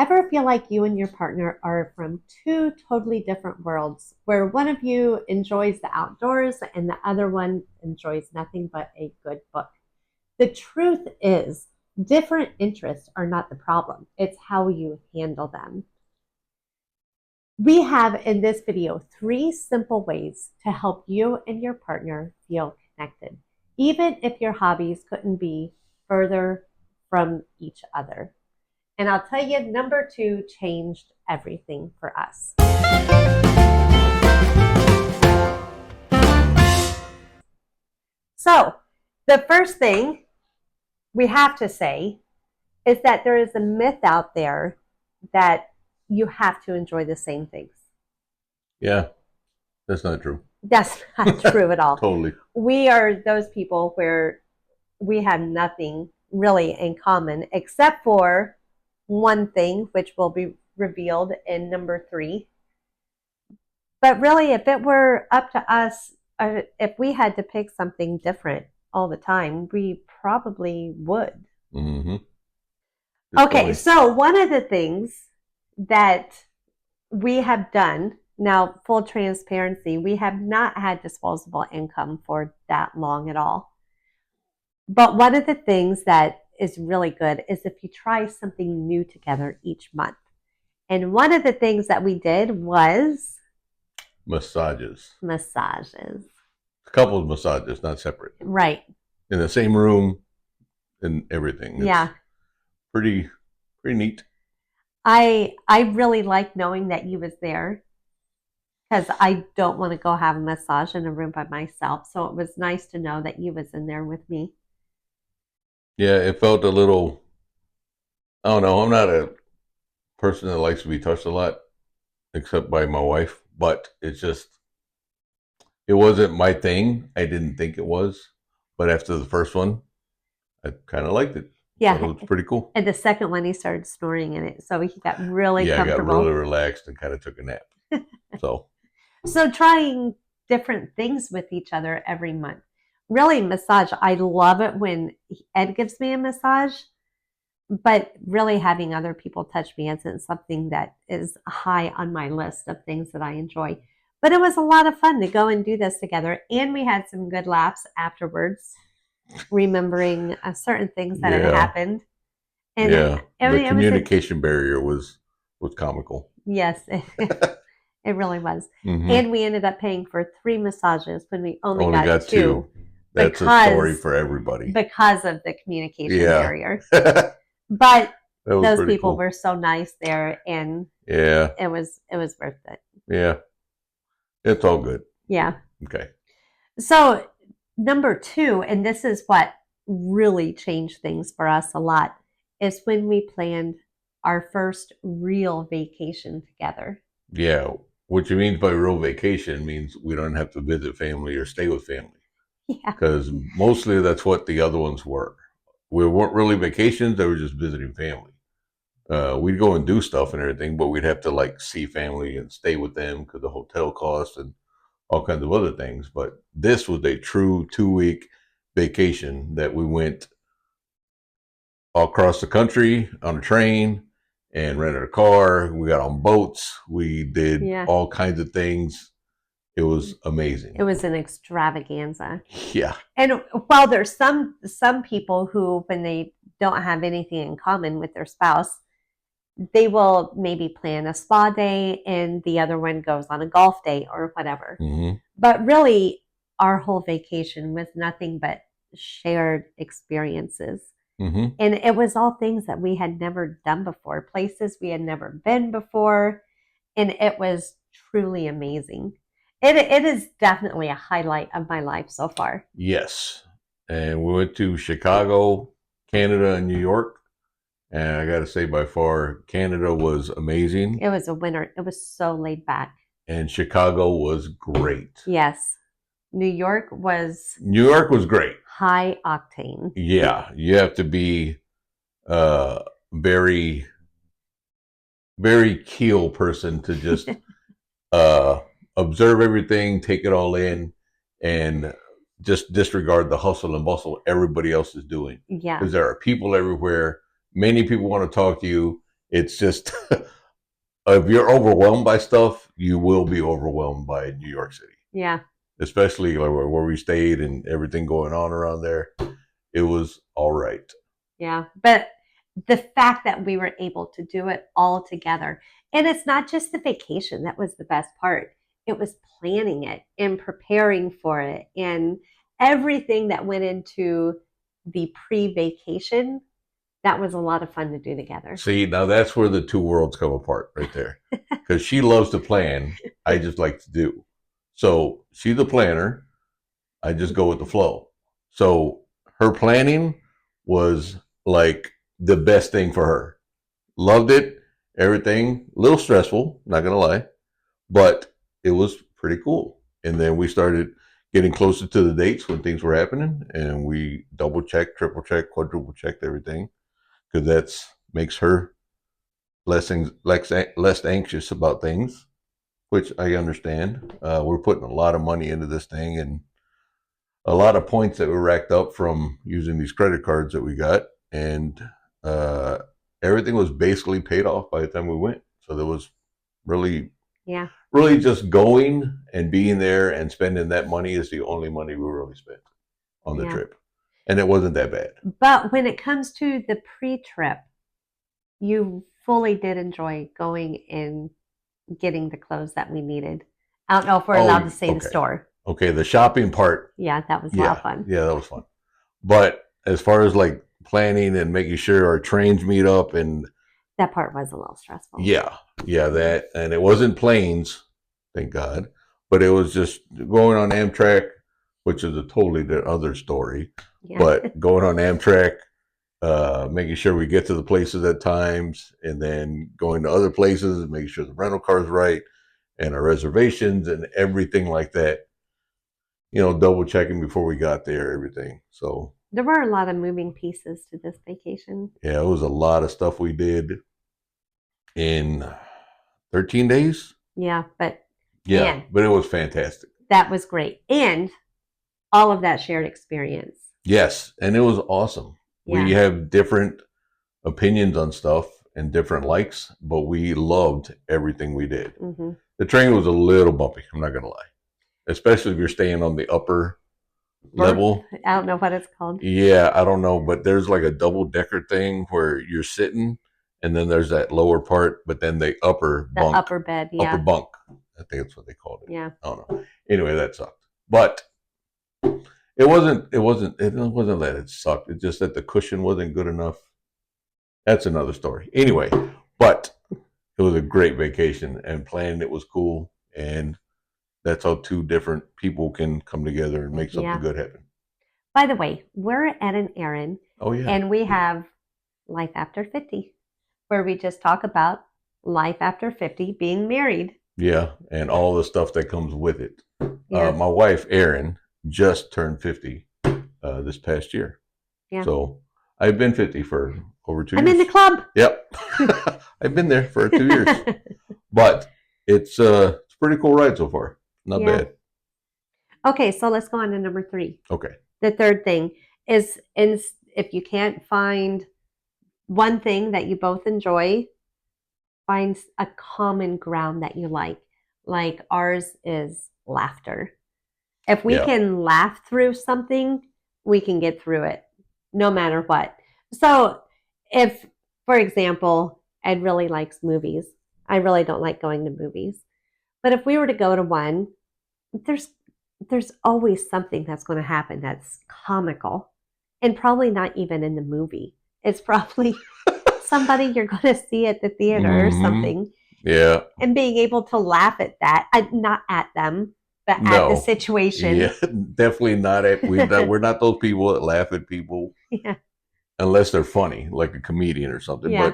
Ever feel like you and your partner are from two totally different worlds, where one of you enjoys the outdoors and the other one enjoys nothing but a good book? The truth is, different interests are not the problem, it's how you handle them. We have in this video 3 simple ways to help you and your partner feel connected, even if your hobbies couldn't be further from each other. And I'll tell you, number 2 changed everything for us. So, the first thing we have to say is that there is a myth out there that you have to enjoy the same things. Yeah, that's not true. That's not true at all. Totally. We are those people where we have nothing really in common except for one thing, which will be revealed in number 3. But really, if it were up to us, if we had to pick something different all the time, we probably would. Mm-hmm. Okay, so one of the things that we have done, now full transparency, we have not had disposable income for that long at all. But one of the things that is really good is if you try something new together each month. And one of the things that we did was massages. A couple of massages, not separate. Right. In the same room and everything. It's yeah. Pretty neat. I really like knowing that you was there because I don't want to go have a massage in a room by myself. So it was nice to know that you was in there with me. Yeah, it felt a little, I don't know, I'm not a person that likes to be touched a lot, except by my wife, but it's just, it wasn't my thing. I didn't think it was, but after the first one, I kind of liked it. Yeah. It was pretty cool. And the second one, he started snoring in it. So he got really comfortable. I got really relaxed and kind of took a nap. So trying different things with each other every month. Really, massage. I love it when Ed gives me a massage, but really having other people touch me isn't something that is high on my list of things that I enjoy. But it was a lot of fun to go and do this together. And we had some good laughs afterwards, remembering certain things that had happened. And the communication barrier was comical. Yes, it really was. Mm-hmm. And we ended up paying for 3 massages when we only got 2. That's a story for everybody. Because of the communication barrier. But those people were so nice there, and it was worth it. Yeah. It's all good. Yeah. Okay. So number 2, and this is what really changed things for us a lot, is when we planned our first real vacation together. Yeah. What you mean by real vacation means we don't have to visit family or stay with family. Yeah. Because mostly that's what the other ones were. We weren't really vacations, they were just visiting family. We'd go and do stuff and everything, but we'd have to like see family and stay with them because the hotel costs and all kinds of other things. But this was a true 2-week vacation that we went all across the country on a train and rented a car. We got on boats. We did all kinds of things. It was amazing. It was an extravaganza. Yeah. And while there's some people who, when they don't have anything in common with their spouse, they will maybe plan a spa day and the other one goes on a golf day or whatever. Mm-hmm. But really, our whole vacation was nothing but shared experiences. Mm-hmm. And it was all things that we had never done before, places we had never been before. And it was truly amazing. It is definitely a highlight of my life so far. Yes. And we went to Chicago, Canada, and New York. And I got to say, by far, Canada was amazing. It was a winner. It was so laid back. And Chicago was great. Yes. New York was great. High octane. Yeah. You have to be very, very keel person to just observe everything, take it all in, and just disregard the hustle and bustle everybody else is doing. Yeah. Because there are people everywhere. Many people want to talk to you, It's just if you're overwhelmed by stuff, you will be overwhelmed by New York City, Yeah. especially like where we stayed and everything going on around there. It was all right. Yeah. But the fact that we were able to do it all together, and it's not just the vacation that was the best part, it was planning it and preparing for it and everything that went into the pre vacation. That was a lot of fun to do together. See, now that's where the two worlds come apart right there. Because she loves to plan. I just like to do. So she's the planner. I just go with the flow. So her planning was like the best thing for her. Loved it. Everything. A little stressful, not going to lie. But it was pretty cool. And then we started getting closer to the dates when things were happening. And we double checked, triple checked, quadruple checked everything because that's makes her less anxious about things, which I understand. We're putting a lot of money into this thing and a lot of points that were racked up from using these credit cards that we got, and uh, everything was basically paid off by the time we went. So there was really, Yeah. really just going and being there and spending that money is the only money we really spent on the Yeah. trip, and it wasn't that bad. But when it comes to the pre trip, you fully did enjoy going and getting the clothes that we needed. I don't know if we're allowed to Oh, say the okay. store. Okay, the shopping part, Yeah, that was a lot yeah, of fun. yeah, that was fun. But as far as like planning and making sure our trains meet up and That part was a little stressful. yeah, yeah, that and it wasn't planes, thank God, but it was just going on Amtrak, which is a totally other story. Yeah. But going on Amtrak, making sure we get to the places at times, and then going to other places and making sure the rental car's right and our reservations and everything like that. Double checking before we got there, everything. So There were a lot of moving pieces to this vacation. yeah, it was a lot of stuff we did in 13 days. Yeah, but Yeah, man, but it was fantastic. that was great. And all of that shared experience. Yes, and it was awesome. Yeah. We have different opinions on stuff and different likes, but we loved everything we did. Mm-hmm. The train was a little bumpy, I'm not going to lie, especially if you're staying on the upper level. I don't know what it's called. Yeah, I don't know, but there's like a double decker thing where you're sitting and then there's that lower part, but then the upper The bunk, upper bed. Yeah. upper bunk. I think that's what they called it. Yeah. I don't know. Anyway, that sucked. But it wasn't that it sucked. It's just that the cushion wasn't good enough. That's another story. Anyway, but it was a great vacation and planning it was cool. And that's how two different people can come together and make something Yeah. good happen. By the way, we're at an errand Oh, yeah. and we have Life After 50, where we just talk about life after 50, being married. Yeah. And all the stuff that comes with it. Yeah. My wife, Erin, just turned 50 this past year. Yeah. So I've been 50 for over 2 I'm years. in the club. Yep. I've been there for 2 years. But it's a pretty cool ride so far. Not Yeah. bad. Okay, so let's go on to number 3. Okay. The third thing is, if you can't find one thing that you both enjoy, find a common ground that you like. Like ours is laughter. If we Yeah. can laugh through something, we can get through it no matter what. So if, for example, Ed really likes movies, I really don't like going to movies. But if we were to go to one, there's always something that's going to happen that's comical and probably not even in the movie. It's probably somebody you're going to see at the theater or something. Yeah. And being able to laugh at that, not at them, but at the situation. Yeah, definitely not at we're not those people that laugh at people. Yeah. Unless they're funny, like a comedian or something. Yeah.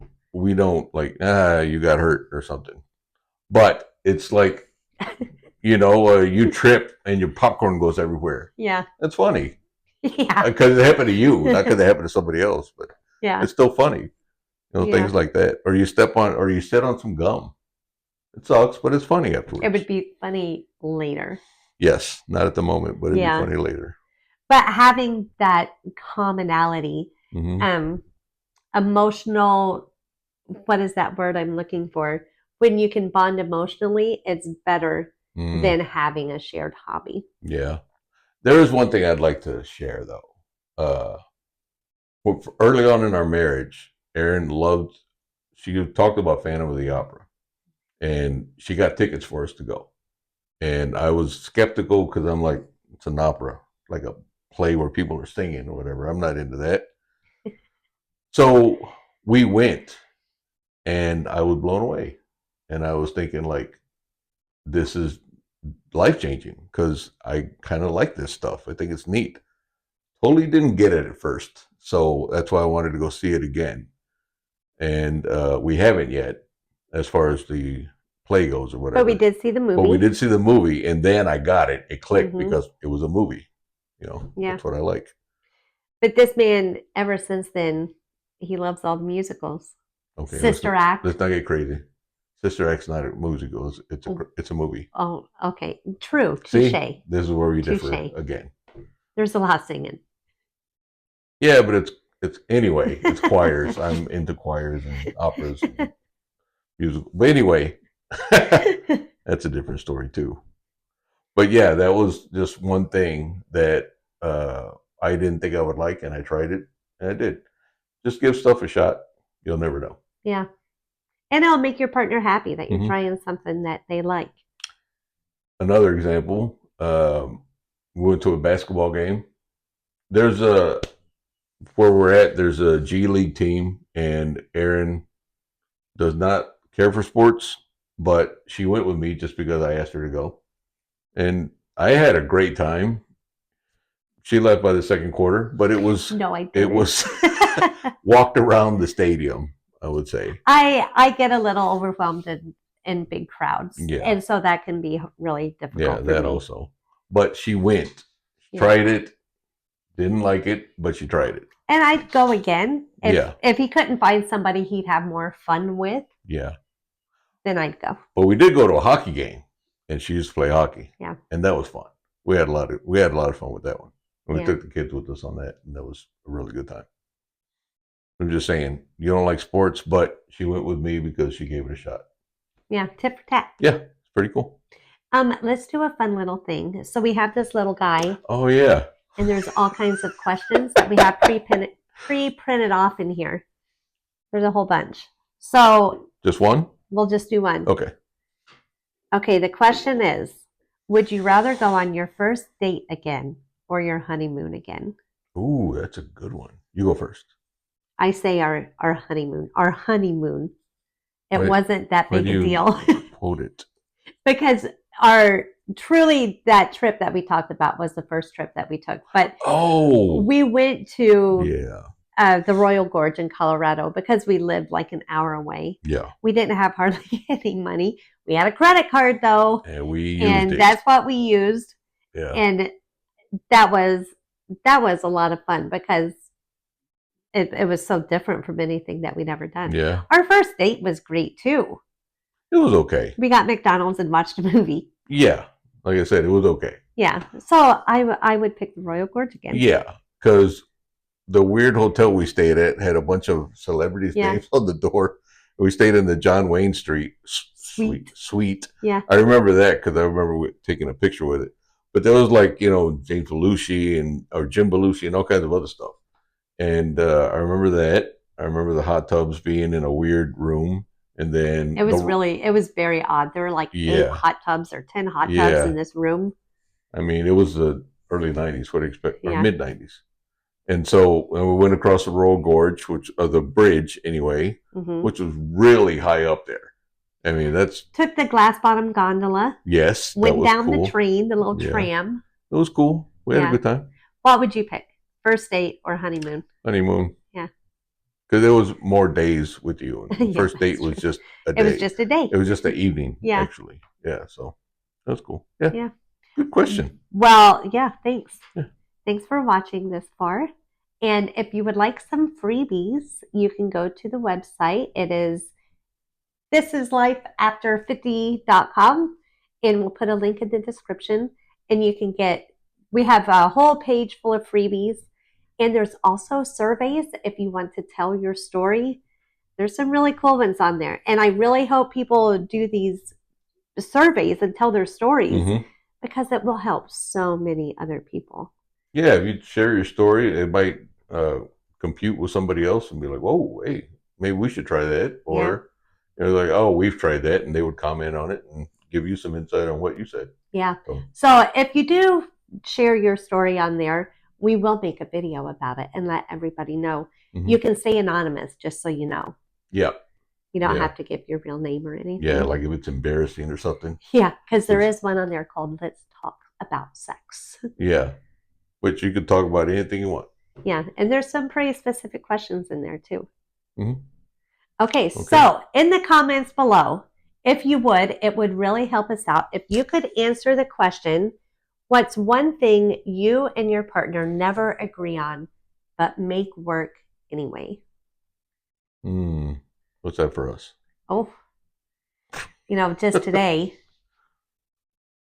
But we don't like, you got hurt or something. But it's like, you trip and your popcorn goes everywhere. Yeah. That's funny. Yeah. Because it happened to you, not because it happened to somebody else. But Yeah. it's still funny. Yeah. Things like that. Or you sit on some gum. It sucks, but it's funny afterwards. It would be funny later. Yes, not at the moment, but it'd Yeah. be funny later. But having that commonality, Mhm. emotional what is that word I'm looking for? When you can bond emotionally, it's better Mm, than having a shared hobby. yeah. There is one thing I'd like to share though. Early on in our marriage, Erin loved. She talked about Phantom of the Opera, and she got tickets for us to go. And I was skeptical because I'm like, it's an opera, like a play where people are singing or whatever. I'm not into that. So we went, and I was blown away. And I was thinking, like, this is life changing because I kind of like this stuff. I think it's neat. Totally didn't get it at first. So that's why I wanted to go see it again. And we haven't yet, as far as the play goes or But we whatever. did see the But we movie. did see the movie, and then I got it. It clicked Hmm. because it was a movie. Yeah. That's what I like. But this man, ever since then, he loves all the musicals. Okay, Sister Act. let's not get crazy. Sister Act's not a musical. Oh, It's a movie. oh, okay. True. Touche. See, this is where we differ Touche. again. There's a lot of singing. Yeah, but it's anyway. It's choirs. I'm into choirs and operas and musical. But anyway, that's a different story too. But yeah, that was just one thing that I didn't think I would like, and I tried it, and I did. Just give stuff a shot. You'll never know. Yeah. And it'll make your partner happy that you're Hmm. trying something that they like. Another example, we went to a basketball game. There's a where we're at. There's a G League team, and Erin does not care for sports, but she went with me just because I asked her to go, and I had a great time. She left by the second quarter, but No, I it didn't. was walked around the stadium, I would say. I get a little overwhelmed in big crowds, Yeah, and so that can be really yeah, difficult for that me. also. But she went, Yeah. tried it, didn't like it, but she tried it. And I'd go again Yeah, if he couldn't find somebody he'd have more fun with, yeah. then I'd go. But we did go to a hockey game, and she used to play hockey, Yeah. and that was fun. We had a lot of fun with that one. And we Yeah. took the kids with us on that, and that was a really good time. I'm just saying, you don't like sports, but she went with me because she gave it a shot. Yeah. Tit for tat. Yeah, it's pretty cool. Let's do a fun little thing. So we have this little guy, Oh yeah. and there's all kinds of questions that we have pre-printed off in here. There's a whole bunch. So Just one? we'll just do one. Okay. Okay, the question is, would you rather go on your first date again or your honeymoon again? Ooh, that's a good one. You go first. I say our honeymoon. Our honeymoon. It Why, wasn't that why big do a you deal quote it? because our truly that trip that we talked about was the first trip that we took. But Oh, we went to yeah, the Royal Gorge in Colorado because we lived like an hour away. yeah. We didn't have hardly any money. We had a credit card though, And we used and it. that's what we used. Yeah, And that was that was a lot of fun because it was so different from anything that we'd ever done. yeah. Our first date was great too. It was okay. We got McDonald's and watched a movie. Yeah, like I said, it was okay. Yeah, so I would pick the Royal Gorge again. Yeah, because the weird hotel we stayed at had a bunch of celebrities' Yeah. names on the door. We stayed in the John Wayne Street suite. Yeah. I remember that because I remember taking a picture with it. But there was like James Belushi or Jim Belushi and all kinds of other stuff. And I remember that. I remember the hot tubs being in a weird room, and then It was very odd. There were like 8 yeah, hot tubs or 10 hot tubs in yeah. this room. I mean, it was the early '90s. What do you expect? Or Yeah. mid '90s. And so when we went across the Royal Gorge, the bridge anyway, Mm-hmm. which was really high up there. I mean, that's Took the glass bottom gondola. yes, that Went was down cool. the train, the little Yeah. tram. It was cool. We had a Yeah. good time. What would you pick? First date or honeymoon? Honeymoon. Yeah. Because there was more days with you. And the Yeah, first date that's was true. just a It day. was just a day. It was just the evening, Yeah. actually. Yeah, so that was cool. Yeah. Yeah. Good question. Well, yeah, thanks. Yeah. Thanks for watching this far. And if you would like some freebies, you can go to the website. It is thisislifeafter50.com, and we'll put a link in the description. And you can we have a whole page full of freebies. And there's also surveys if you want to tell your story. There's some really cool ones on there. And I really hope people do these surveys and tell their stories Mm-hmm. because it will help so many other people. Yeah, if you share your story, it might compute with somebody else and be like, "Whoa, hey, maybe we should try that." Yeah. Or they're like, "Oh, we've tried that," and they would comment on it and give you some insight on what you said. Yeah. So if you do share your story on there, we will make a video about it and let everybody know. Mm-hmm. You can stay anonymous, just so you know. Yeah. You don't Yeah. have to give your real name or anything. Yeah, like if it's embarrassing or something. Yeah, because there is one on there called Let's Talk About Sex. Yeah, which you could talk about anything you want. Yeah, and there's some pretty specific questions in there too. Mm-hmm. Okay, so in the comments below, if you would, it would really help us out if you could answer the question, what's one thing you and your partner never agree on, but make work anyway? What's that for us? Oh, just today,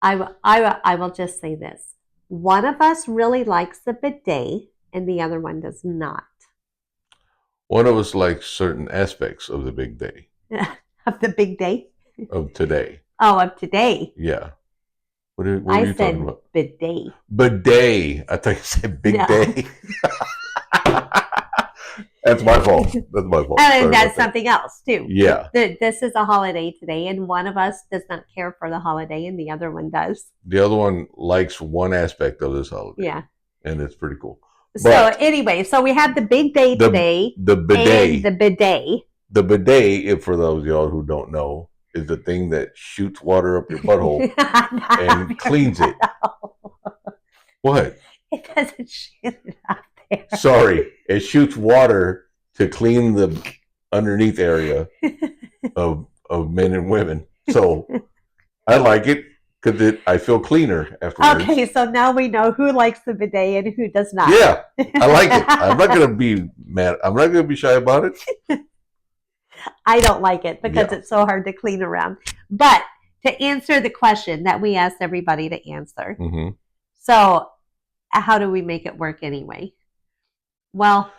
I will just say this. One of us really likes the bidet and the other one does not. One of us likes certain aspects of the big day. Of the big day? Of today. Oh, of today. Yeah. What are you talking about? Bidet. Bidet. I thought you said big day. That's my fault. That's my fault. And that's something else too. Yeah. This is a holiday today, and one of us does not care for the holiday, and the other one does. The other one likes one aspect of this holiday. Yeah. And it's pretty cool. So anyway, so we have the big day today. The bidet. And the bidet. The bidet, if for those of y'all who don't know, is the thing that shoots water up your butthole and cleans it. What? It doesn't shoot it up there. Sorry, it shoots water to clean the underneath area of men and women. So I like it because I feel cleaner afterwards. Okay, so now we know who likes the bidet and who does not. Yeah, I like it. I'm not going to be mad. I'm not going to be shy about it. I don't like it because it's so hard to clean around. But to answer the question that we asked everybody to answer, so how do we make it work anyway? Well,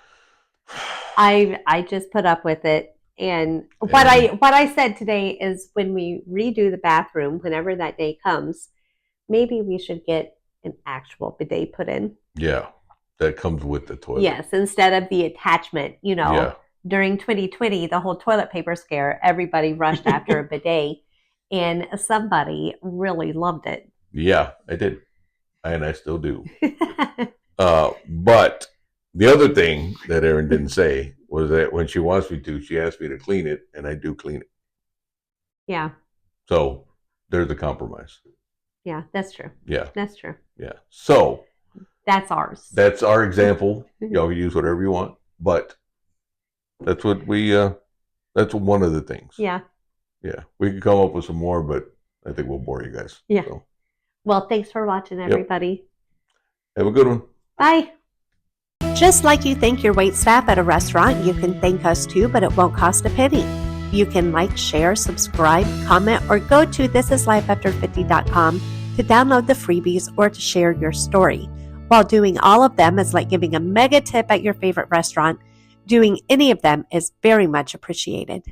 I just put up with it, and what I said today is when we redo the bathroom, whenever that day comes, maybe we should get an actual bidet put in. Yeah, that comes with the toilet. Yes, instead of the attachment. During 2020, the whole toilet paper scare, everybody rushed after a bidet, and somebody really loved it. Yeah, I did, and I still do. But the other thing that Erin didn't say was that when she wants me to, she asks me to clean it, and I do clean it. Yeah. So there's a compromise. Yeah, that's true. Yeah. That's true. Yeah. So that's ours. That's our example. Y'all can use whatever you want, but that's what that's one of the things. Yeah. Yeah. We can come up with some more, but I think we'll bore you guys. Yeah. So. Well, thanks for watching, everybody. Have a good one. Bye. Just like you thank your waitstaff at a restaurant, you can thank us too, but it won't cost a penny. You can like, share, subscribe, comment, or go to thislifeafter50.com to download the freebies or to share your story. While doing all of them is like giving a mega tip at your favorite restaurant. Doing any of them is very much appreciated.